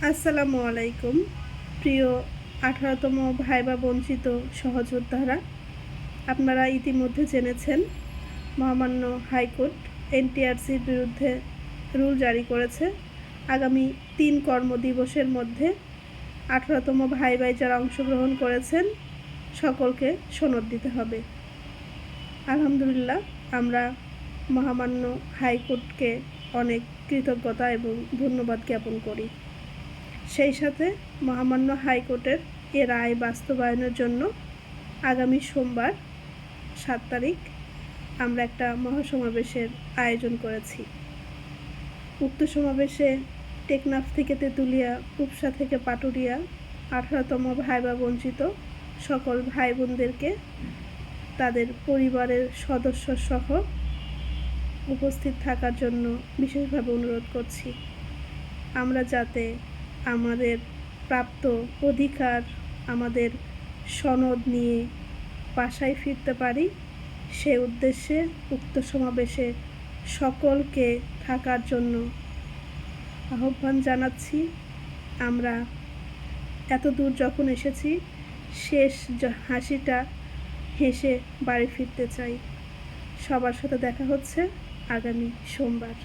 আসসালামু আলাইকুম। প্রিয় 18তম ভাইবা বঞ্চিত সহযোদ্ধারা, আপনারা ইতিমধ্যে জেনেছেন মহামান্য হাইকোর্ট এনটিআরসির বিরুদ্ধে রুল জারি করেছে। আগামী 3 কর্মদিবসের মধ্যে 18তম ভাইবায় যারা অংশগ্রহণ করেছেন সকলকে সনদ দিতে হবে। আলহামদুলিল্লাহ, আমরা মহামান্য হাইকোর্টকে অনেক কৃতজ্ঞতা এবং ধন্যবাদ জ্ঞাপন করি। সেই সাথে মহামান্য হাইকোর্টের এ রায় বাস্তবায়নের জন্য আগামী সোমবার 7 তারিখ আমরা একটা মহাসমাবেশের আয়োজন করেছি। উক্ত সমাবেশে টেকনাফ থেকে তেঁতুলিয়া, রূপসা থেকে পাটুরিয়া 18তম ভাইবা বঞ্চিত সকল ভাই বোনদেরকে তাদের পরিবারের সদস্য সহ উপস্থিত থাকার জন্য বিশেষভাবে অনুরোধ করছি। আমরা যাতে আমাদের প্রাপ্ত অধিকার, আমাদের সনদ নিয়ে বাসায় ফিরতে পারি, সে উদ্দেশ্যে উক্ত সমাবেশে সকলকে থাকার জন্য আহ্বান জানাচ্ছি। আমরা এত দূর যখন এসেছি, শেষ হাসিটা হেসে বাড়ি ফিরতে চাই। সবার সাথে দেখা হচ্ছে আগামী সোমবার।